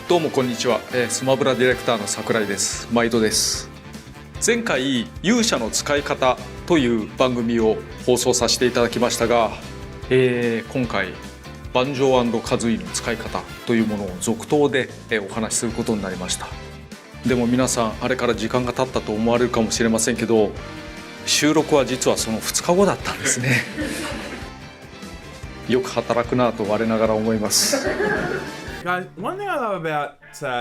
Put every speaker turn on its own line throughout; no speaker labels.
どうもこんにちは、スマブラディレクターの桜井です。毎度です。前回勇者の使い方という番組を放送させていただきましたが、今回万丈&カズイの使い方というものを続投でお話しすることになりました。でも皆さんあれから時間が経ったと思われるかもしれませんけど、収録は実はその2日後だったんですね。よく働くなと我ながら思います。
Guys, one thing I love about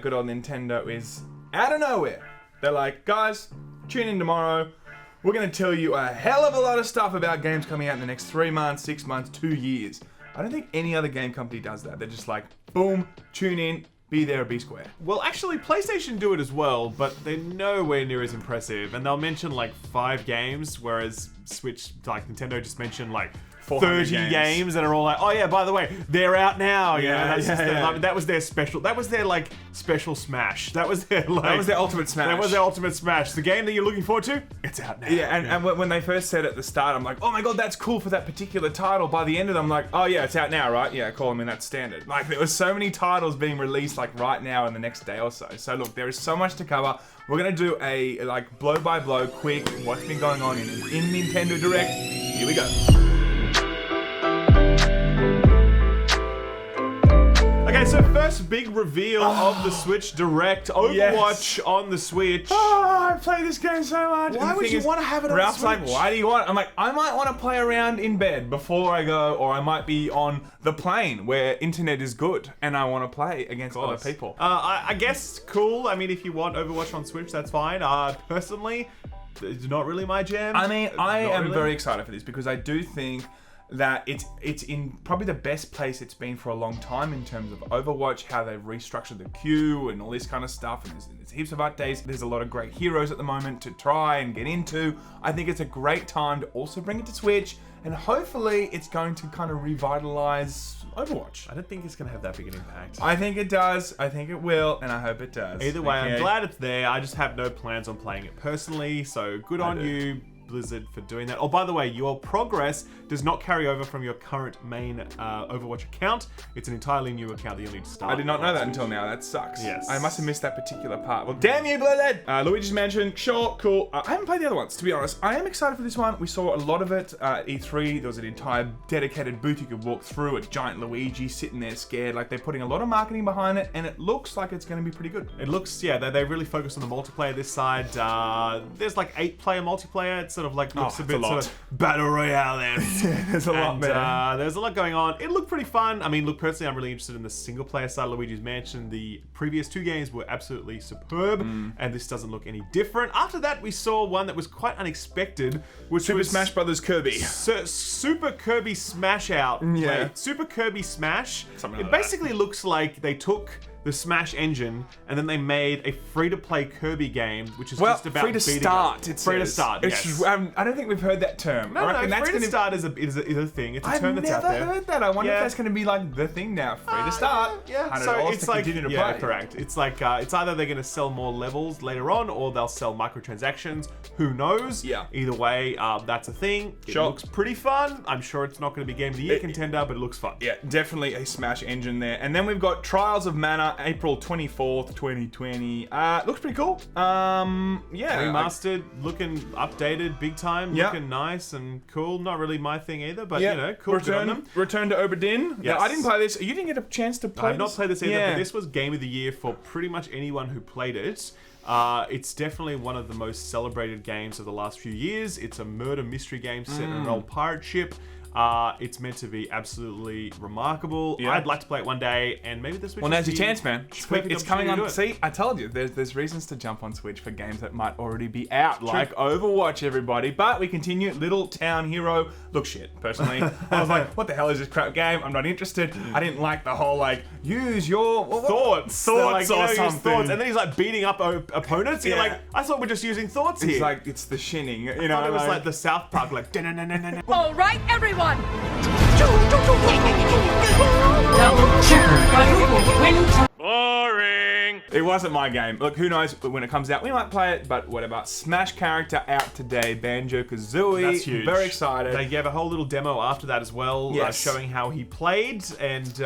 good old Nintendo is out of nowhere, they're like, guys, tune in tomorrow. We're going to tell you a hell of a lot of stuff about games coming out in the next 3 months, 6 months, 2 years. I don't think any other game company does that. They're just like, boom, tune in, be there or be square.
Well, actually, PlayStation do it as well, but they're nowhere near as impressive. And they'll mention like 5 games, whereas Switch, like Nintendo just mentioned like 30 games that are all like, oh yeah, by the way, they're out now. That was their special. That was their like special smash. That was their like.
That was their ultimate smash.
That was their ultimate smash. The game that you're looking forward to, it's out now.
Yeah, and when they first said at the start, I'm like, oh my god, that's cool for that particular title. By the end of them, I'm like, oh yeah, it's out now, right? Yeah, cool. I mean, that's standard. Like there was so many titles being released like right now in the next day or so. So look, there is so much to cover. We're gonna do a like blow by blow, quick, what's been going on in Nintendo Direct. Here we go.
Okay, so first big reveal of the Switch Direct, Overwatch on the Switch.
Oh, I play this game so much.
Why would you want to have it on
Ralph's
Switch?
like, why do you want it? I'm like, I might want to play around in bed before I go, or I might be on the plane where internet is good and I want to play against other people.
I guess cool. I mean, if you want Overwatch on Switch, that's fine. Personally, it's not really my jam.
I mean, I am very excited for this because I do think that it's in probably the best place it's been for a long time in terms of Overwatch, how they've restructured the queue and all this kind of stuff, and there's heaps of updates. There's a lot of great heroes at the moment to try and get into. I think it's a great time to also bring it to Switch, and hopefully it's going to kind of revitalize Overwatch.
I don't think it's going to have that big an impact.
I think it does. I think it will, and I hope it does.
Either way, I'm glad it's there. I just have no plans on playing it personally, so good on you, Blizzard, for doing that. Oh, by the way, your progress does not carry over from your current main Overwatch account. It's an entirely new account that you'll need to start.
I did not know that until now. That sucks.
Yes.
I must have missed that particular part. Well, damn you, Blizzard! Luigi's Mansion, sure, cool. I haven't played the other ones, to be honest. I am excited for this one. We saw a lot of it at E3. There was an entire dedicated booth you could walk through, a giant Luigi sitting there scared. Like, they're putting a lot of marketing behind it, and it looks like it's going to be pretty good.
It looks, yeah, they really focus on the multiplayer this side. There's like 8-player multiplayer. It's sort of like looks a bit sort of battle royale.
There's a lot.
There's a lot going on. It looked pretty fun. I mean, look, personally, I'm really interested in the single player side of Luigi's Mansion. The previous 2 games were absolutely superb, and this doesn't look any different. After that, we saw one that was quite unexpected, which was
Smash Brothers Kirby.
Super Kirby Smash Out.
Yeah.
Wait, Super Kirby Smash.
Something
it
like
basically looks like they took the Smash engine and then they made a free-to-play Kirby game, which is just about
free to start. It's
free to start. Yes.
I don't think we've heard that term.
No, free to start is a thing. It's a term that's out there.
I've never heard that. I wonder if that's going to be like the thing now. Free to start.
Yeah. So it's like continue to play. Correct. It's like it's either they're going to sell more levels later on, or they'll sell microtransactions. Who knows?
Yeah.
Either way, that's a thing. It looks pretty fun. I'm sure it's not going to be Game of the Year contender, but it looks fun.
Yeah, definitely a Smash engine there. And then we've got Trials of Mana, April 24th, 2020. Looks pretty cool.
Remastered, looking updated, big time, looking nice and cool. Not really my thing either, but you know, cool.
Return to Oberdin.
Yes.
Now, I didn't play this. You didn't get a chance to play
I've not played this either,
Yeah.
but this was Game of the Year for pretty much anyone who played it. It's definitely one of the most celebrated games of the last few years. It's a murder mystery game set in an old pirate ship. It's meant to be absolutely remarkable.
Yeah.
I'd like to play it one day, and maybe the Switch.
Well, now's your chance, man. It's coming on.
To
See, I told you, there's reasons to jump on Switch for games that might already be out, like Overwatch, everybody. But we continue. Little Town Hero looks shit. Personally, I was like, what the hell is this crap game? I'm not interested. I didn't like the whole like use your
thoughts
or something.
Thoughts. And then he's like beating up opponents. And you're like, I thought we're just using thoughts here.
It's like it's the shinning. You
I
know,
thought it was like the South Park, like.
All right, everyone.
Boring.
It wasn't my game. Look, who knows when it comes out, we might play it, but whatever. Smash character out today, Banjo-Kazooie.
That's huge.
Very excited.
They gave a whole little demo after that as well,
Yes.
showing how he played, and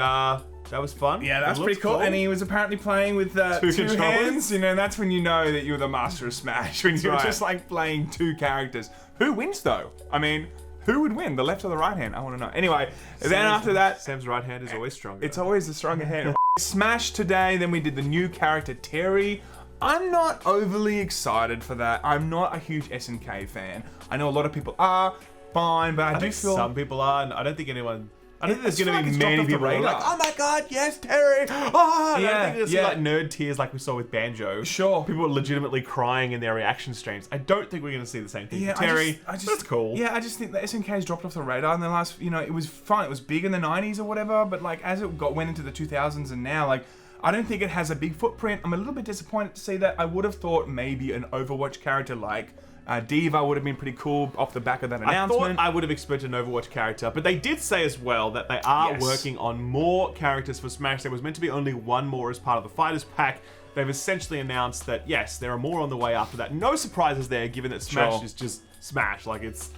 That was fun.
Yeah, that's
It
pretty
looked
cool. And he was apparently playing with two
controllers.
hands. You know, that's when you know that you're the master of Smash. When you're
right.
just like playing two characters. Who wins though? I mean, who would win? The left or the right hand? I want to know. Anyway, then after that,
Sam's right hand is always stronger.
it's always the stronger hand. Smash today. Then we did the new character Terry. I'm not overly excited for that. I'm not a huge SNK fan. I know a lot of people are. Fine, but I do
think
feel
some people are, and I don't think anyone. I don't think there's
I feel
going to
like
be
it's dropped
many
off the
people who are like,
radar.
oh my god, yes, Terry! Oh, and I
Yeah,
don't think there's
yeah.
like nerd tears like we saw with Banjo.
Sure.
People are legitimately crying in their reaction streams. I don't think we're going to see the same thing
Yeah,
for Terry.
I just,
That's cool.
Yeah, I just think that SNK's dropped off the radar in the last, it was fun. It was big in the 90s or whatever, but like as it went into the 2000s and now, like, I don't think it has a big footprint. I'm a little bit disappointed to see that. I would have thought maybe an Overwatch character like Diva would have been pretty cool off the back of that announcement.
I thought I would have expected an Overwatch character, but they did say as well that they are
Yes.
working on more characters for Smash. There was meant to be only one more as part of the Fighters Pack. They've essentially announced that, yes, there are more on the way after that. No surprises there, given that Smash
Sure.
is just Smash. Like, it's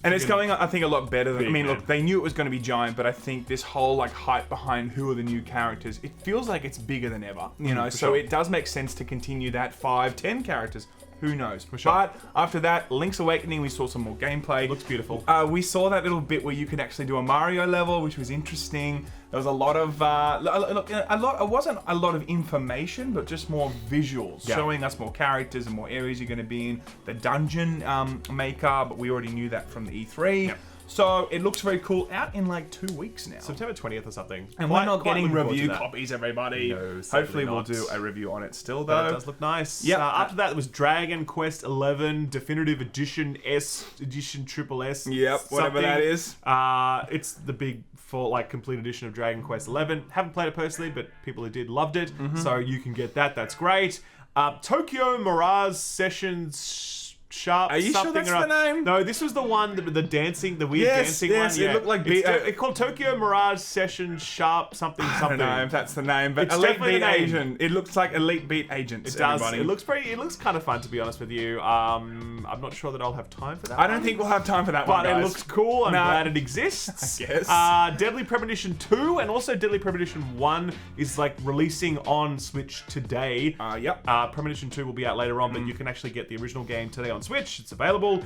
And it's going, I think, a lot better than. I mean,
man.
look, they knew it was going to be giant, but I think this whole like hype behind who are the new characters, it feels like it's bigger than ever. So
sure.
it does make sense to continue that 5, 10 characters. Who knows?
sure.
But after that, Link's Awakening, we saw some more gameplay.
Looks beautiful.
We saw that little bit where you could actually do a Mario level, which was interesting. There was a lot of it wasn't a lot of information, but just more visuals, showing us more characters and more areas you're going to be in. The dungeon maker, but we already knew that from the E3.
Yep.
So it looks very cool. Out in like 2 weeks now.
September 20th or something.
And we're not
Quite
getting
looking forward to
review
that.
copies, everybody.
No, certainly
Hopefully we'll
not.
do a review on it still,
But
though.
it does look nice.
Yep.
After that, there was Dragon Quest 11 Definitive Edition Triple S.
Yep, whatever
something.
that is.
It's the big full complete edition of Dragon Quest 11. Haven't played it personally, but people who did loved it.
Mm-hmm.
So you can get that. That's great. Tokyo Mirage Sessions. Sharp.
Are you sure
something
that's
or
the name?
No, this was the one, the dancing, the weird
Yes,
dancing
yes,
one.
it looked like
it's called Tokyo Mirage Session Sharp something
I
something.
don't know if that's the name, but
It's
Elite
definitely
Beat
the name.
Agent. It looks like Elite Beat Agents.
It does.
Everybody.
It looks kind of fun, to be honest with you. I'm not sure that I'll have time for that.
I don't think we'll have time for that one,
But it
guys.
looks cool. I'm
No.
glad it exists.
I guess.
Deadly Premonition 2 and also Deadly Premonition 1 is like releasing on Switch today.
Yep.
Premonition 2 will be out later on, but you can actually get the original game today on Switch. It's available.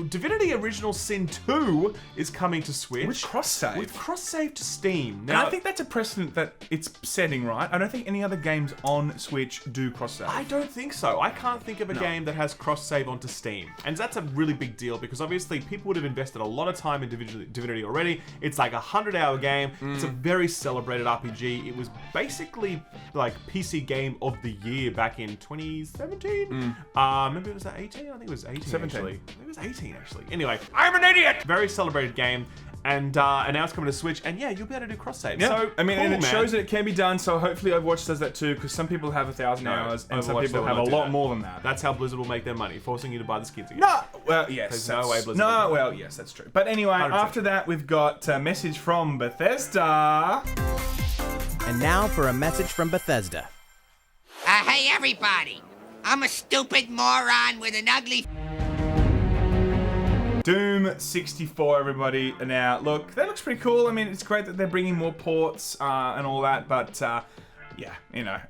Divinity Original Sin 2 is coming to Switch.
With cross-save.
With cross-save to Steam.
And
Now,
I think that's a precedent that it's setting, right? I don't think any other games on Switch do cross-save.
I don't think so. I can't think of a game that has cross-save onto Steam. And that's a really big deal because obviously people would have invested a lot of time in Divinity already. It's like a 100-hour game. It's a very celebrated RPG. It was basically like PC Game of the Year back in 2017. Maybe it was 18? I think it was 18
17.
actually. I think it was 18 actually. Anyway, I'm an idiot! Very celebrated game. And now it's coming to Switch, and yeah, you'll be able to do cross-save.
Yeah,
So,
I mean,
cool,
and it
man.
shows that it can be done, so hopefully Overwatch does that too, because some people have 1,000 hours, and some
Overwatch,
people
they
have
will
a
not do
lot
that.
more than that.
That's how Blizzard will make their money, forcing you to buy the skins again.
No, well, yes.
There's no
that's-
way Blizzard
No,
will do
well, yes, that's true. But anyway,
100%.
after that, we've got a message from Bethesda.
And now for a message from Bethesda.
Hey everybody! I'm a stupid moron with an ugly
Doom 64, everybody. Now, look, that looks pretty cool. I mean, it's great that they're bringing more ports and all that, but yeah,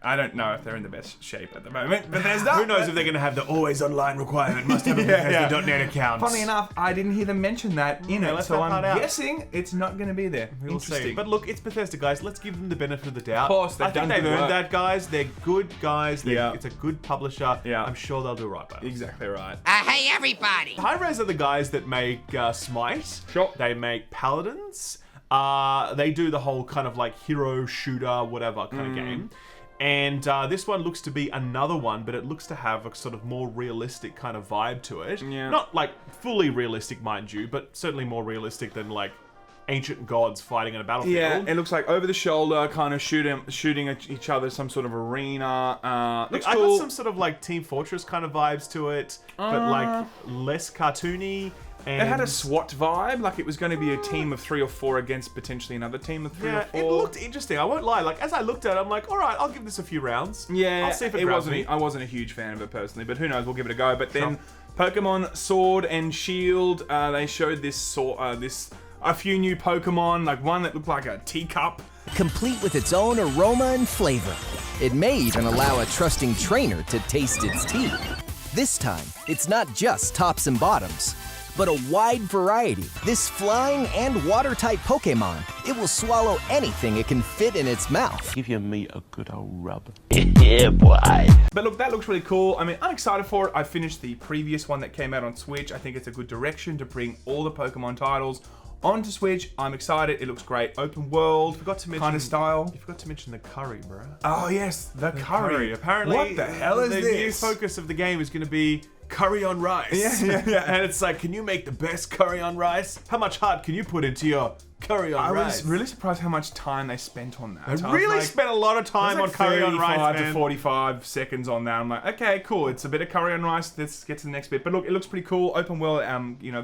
I don't know if they're in the best shape at the moment. Bethesda.
Who knows if they're going to have the always online requirement? Must have a Bethesda.net account.
Funny enough, I didn't hear them mention that in
they
it,
left
so
that
I'm
part out.
guessing it's not going to be there.
We'll see.
Interesting.
But look, it's Bethesda, guys. Let's give them the benefit of the doubt.
Of course, they've
I think
done
they've
good
earned
work.
that, guys. They're good guys.
Yeah.
It's a good publisher.
Yeah.
I'm sure they'll do right by us.
Exactly right.
Hey everybody!
Hi-Res are the guys that make Smite.
Sure.
They make Paladins. They do the whole kind of like hero shooter, whatever kind of game. And this one looks to be another one, but it looks to have a sort of more realistic kind of vibe to it.
Yeah.
Not like fully realistic, mind you, but certainly more realistic than like ancient gods fighting in a battlefield.
Yeah, it looks like over the shoulder, kind of shooting at each other, some sort of arena. Looks
I
cool.
got some sort of like Team Fortress kind of vibes to it, but like less cartoony. And
It had a SWAT vibe, like it was going to be a team of 3 or 4 against potentially another team of 3 or 4.
it looked interesting. I won't lie. Like as I looked at it, I'm like, all right, I'll give this a few rounds.
Yeah,
I'll see if it grabs
wasn't.
me.
I wasn't a huge fan of it personally, but who knows? We'll give it a go. But then, Pokemon Sword and Shield, they showed this a few new Pokemon, like one that looked like a teacup.
Complete with its own aroma and flavor. It may even allow a trusting trainer to taste its tea. This time, it's not just tops and bottoms, but a wide variety. This flying and water-type Pokémon, it will swallow anything it can fit in its mouth.
Give your meat a good old rub.
But look, that looks really cool. I mean, I'm excited for it. I finished the previous one that came out on Switch. I think it's a good direction to bring all the Pokemon titles onto Switch. I'm excited. It looks great. Open world,
Forgot to mention
kind of style.
You forgot to mention the curry, bro.
Oh yes, the curry.
Apparently,
what the hell is
the
this?
new focus of the game is going to be curry on rice.
Yeah.
And it's like, can you make the best curry on rice? How much heart can you put into your curry on
I
rice?
was really surprised how much time they spent on that.
They
I was
really
like-
spent a lot of time
It
on
was like
curry on rice,
35
man.
to 45 seconds on that. I'm like, okay, cool. It's a bit of curry on rice. Let's get to the next bit. But look, it looks pretty cool. Open world,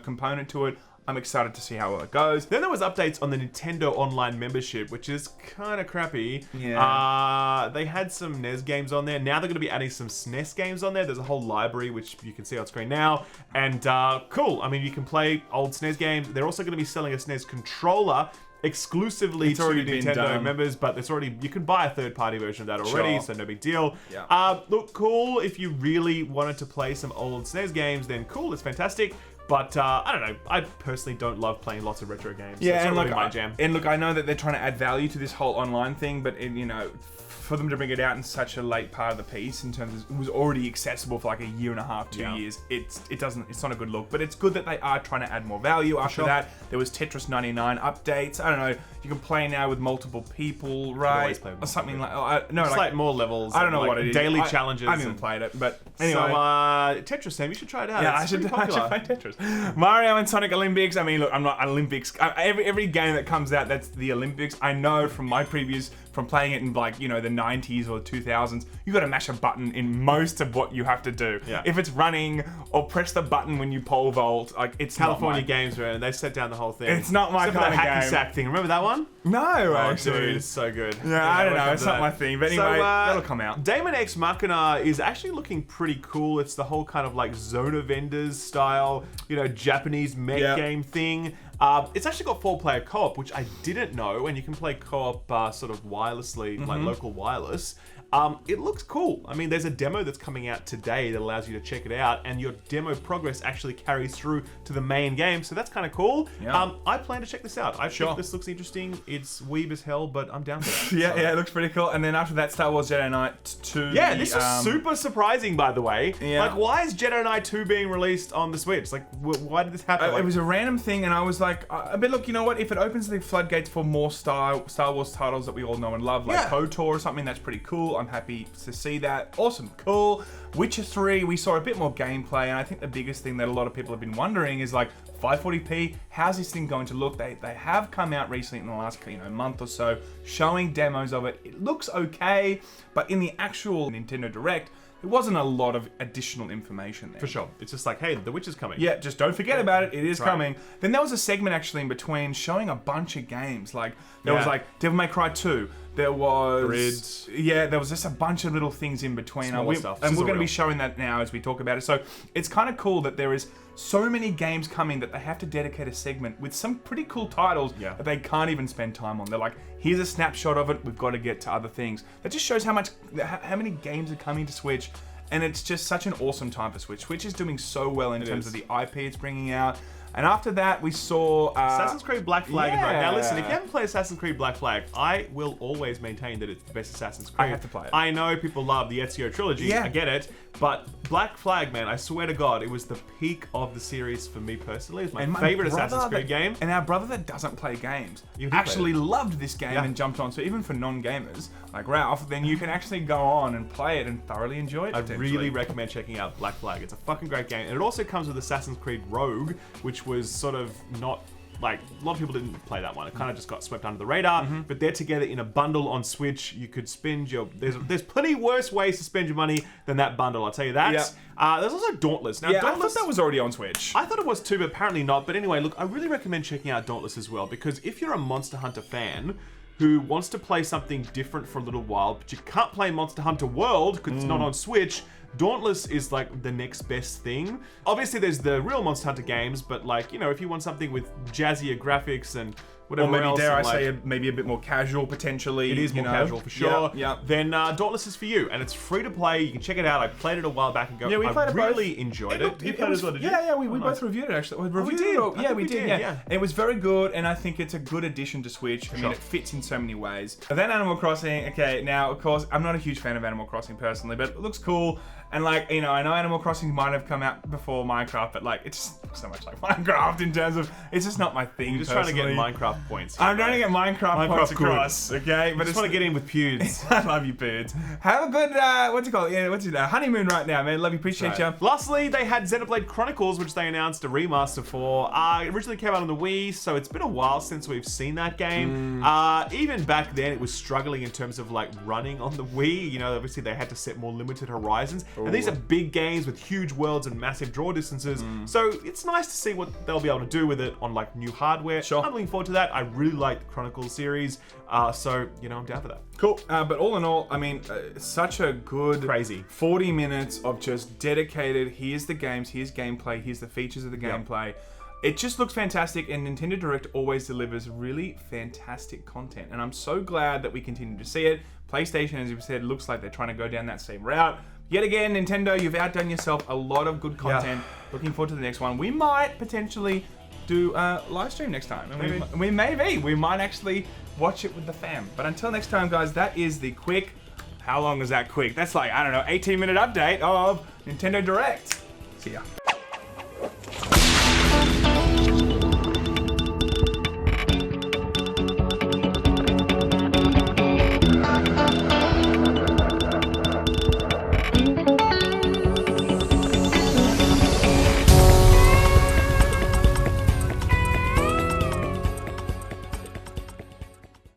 component to it. I'm excited to see how well it goes.
Then there was updates on the Nintendo Online membership, which is kind of crappy.
Yeah.
They had some NES games on there. Now they're going to be adding some SNES games on there. There's a whole library, which you can see on screen now. And cool. I mean, you can play old SNES games. They're also going to be selling a SNES controller exclusively
It's
to
already been
Nintendo
done.
members, but it's already, you can buy a third-party version of that already,
Sure.
so no big deal.
Yeah.
Look, cool. If you really wanted to play some old SNES games, then cool, it's fantastic. But I don't know. I personally don't love playing lots of retro games.
Yeah,
so it's
and
not
look,
really my jam.
and look, I know that they're trying to add value to this whole online thing, but for them to bring it out in such a late part of the piece, in terms of it was already accessible for like a year and a half, 2 years. It's not a good look. But it's good that they are trying to add more value. After that, there was Tetris 99 updates. I don't know. You can play now with multiple people, right?
always play with
Or something
multiple
like no,
It's
like
like more levels.
I don't know
and,
what
like,
it is.
Daily
I
challenges.
I haven't even
and-
played it, but anyway.
So, Tetris, Sam, you should try it out.
Yeah,
It's
I should
pretty popular.
play Tetris. Mario and Sonic Olympics. I mean, look, I'm not Olympics. Every game that comes out that's the Olympics, I know from my previous, from playing it in like, the 90s or 2000s, you got to mash a button in most of what you have to do.
Yeah.
If it's running or press the button when you pole vault, like it's
California
not my,
Games, man, they set down the whole thing.
It's not my
Except for
kind
that
of
hacky
game.
sack thing. Remember that one?
No,
Oh,
actually.
dude, it's so good.
Yeah, I don't
we'll
know.
come
It's
to
not
that.
my thing. But anyway, that'll come out.
Daemon X Machina is actually looking pretty cool. It's the whole kind of like Zona Vendors style, Japanese mech
Yeah.
game thing. It's actually got 4-player co-op, which I didn't know, and you can play co-op sort of wirelessly, like local wireless. It looks cool. I mean, there's a demo that's coming out today that allows you to check it out, and your demo progress actually carries through to the main game, so that's kind of cool.
Yeah.
I plan to check this out. I
Sure.
think this looks interesting. It's weeb as hell, but I'm down for that.
Yeah,
So-
yeah, it looks pretty cool. And then after that, Star Wars Jedi Knight 2.
Yeah, this was super surprising, by the way.
Yeah.
Like, why is Jedi Knight 2 being released on the Switch? Like, why did this happen? Like,
It was a random thing, and I was like, but look, you know what? If it opens the floodgates for more Star Wars titles that we all know and love, like
Yeah.
KOTOR or something, that's pretty cool. I'm happy to see that. Awesome, cool. Witcher 3, we saw a bit more gameplay, and I think the biggest thing that a lot of people have been wondering is like 540p. How's this thing going to look? They have come out recently in the last month or so, showing demos of it. It looks okay, but in the actual Nintendo Direct, there wasn't a lot of additional information there.
for sure. It's just like, hey, The Witch is coming.
Yeah, just don't forget about it. It is
Right.
coming. Then there was a segment actually in between showing a bunch of games. Like there was
Yeah.
like Devil May Cry 2. There was
Grids.
Yeah, there was just a bunch of little things in between.
Smaller stuff.
And we're
Sizzle
going to be
reel.
showing that now as we talk about it. So it's kind of cool that there is so many games coming that they have to dedicate a segment with some pretty cool titles
Yeah.
that they can't even spend time on. They're like, here's a snapshot of it. We've got to get to other things. That just shows how many games are coming to Switch. And it's just such an awesome time for Switch. Switch is doing so well in terms
is.
of the IP it's bringing out. And after that, we saw
Assassin's Creed Black Flag is right. Now
yeah.
listen, if you haven't played Assassin's Creed Black Flag, I will always maintain that it's the best Assassin's Creed.
I have to play it.
I know people love the Ezio trilogy,
Yeah.
I get it, but Black Flag, man, I swear to God, it was the peak of the series for me personally. It's my favorite Assassin's Creed game.
And our brother that doesn't play games
You do
actually
play
loved this game
Yeah.
and jumped on. So even for non-gamers like Ralph, then you can actually go on and play it and thoroughly enjoy it.
I
potentially.
really recommend checking out Black Flag. It's a fucking great game. And it also comes with Assassin's Creed Rogue, which was sort of not... Like, a lot of people didn't play that one. It kind of just got swept under the radar.
Mm-hmm.
But they're together in a bundle on Switch. You could spend your... There's plenty worse ways to spend your money than that bundle, I'll tell you that.
Yeah.
There's also Dauntless. Now,
Yeah, I
Dauntless...
thought that was already on Switch.
I thought it was too, but apparently not. But anyway, look, I really recommend checking out Dauntless as well, because if you're a Monster Hunter fan, who wants to play something different for a little while, but you can't play Monster Hunter World because it's not on Switch, Dauntless is like the next best thing. Obviously, there's the real Monster Hunter games, but like, you know, if you want something with jazzier graphics and whatever
Or maybe,
else,
dare I
and, like,
say, maybe a bit more casual potentially.
it is more casual for sure.
Yeah.
Then Dauntless is for you, and it's free to play. You can check it out. I played it a while back ago.
Yeah, we played
I
it both.
really enjoyed it. You played it as well, did you?
Yeah, we
Oh,
both
nice.
reviewed it actually. We reviewed
did.
it all.
I
Yeah,
think
we
we
did.
did,
Yeah.
yeah.
It was very good, and I think it's a good addition to Switch. I mean, it fits in so many ways. And then Animal Crossing. Okay, now of course I'm not a huge fan of Animal Crossing personally, but it looks cool. And like, you know, I know Animal Crossing might have come out before Minecraft, but like, it just looks so much like Minecraft in terms of it's just not my thing.
You're just trying to get
personally.
Minecraft points.
I'm trying to get Minecraft points
good.
across, okay? But
I just want to get in with Pewds.
I love you, birds. Have a good, what's it called? Yeah, what's it? Honeymoon right now, man. Love you, appreciate you.
Lastly, they had Xenoblade Chronicles, which they announced a remaster for. It originally came out on the Wii, so it's been a while since we've seen that game. Even back then, it was struggling in terms of like running on the Wii. You know, obviously they had to set more limited horizons. And these are big games with huge worlds and massive draw distances. So it's nice to see what they'll be able to do with it on like new hardware.
Sure.
I'm looking forward to that. I really like the Chronicles series. So, you know, I'm down for that.
Cool. But all in all, I mean, such a good
Crazy.
40 minutes of just dedicated, here's the games, here's gameplay, here's the features of the gameplay. It just looks fantastic, and Nintendo Direct always delivers really fantastic content. And I'm so glad that we continue to see it. PlayStation, as you said, looks like they're trying to go down that same route. Yet again, Nintendo, you've outdone yourself. A lot of good content. Looking forward to the next one. We might potentially do a live stream next time. And we might actually watch it with the fam. But until next time, guys, that is the quick... How long is that quick? That's like, I don't know, 18-minute update of Nintendo Direct. See ya.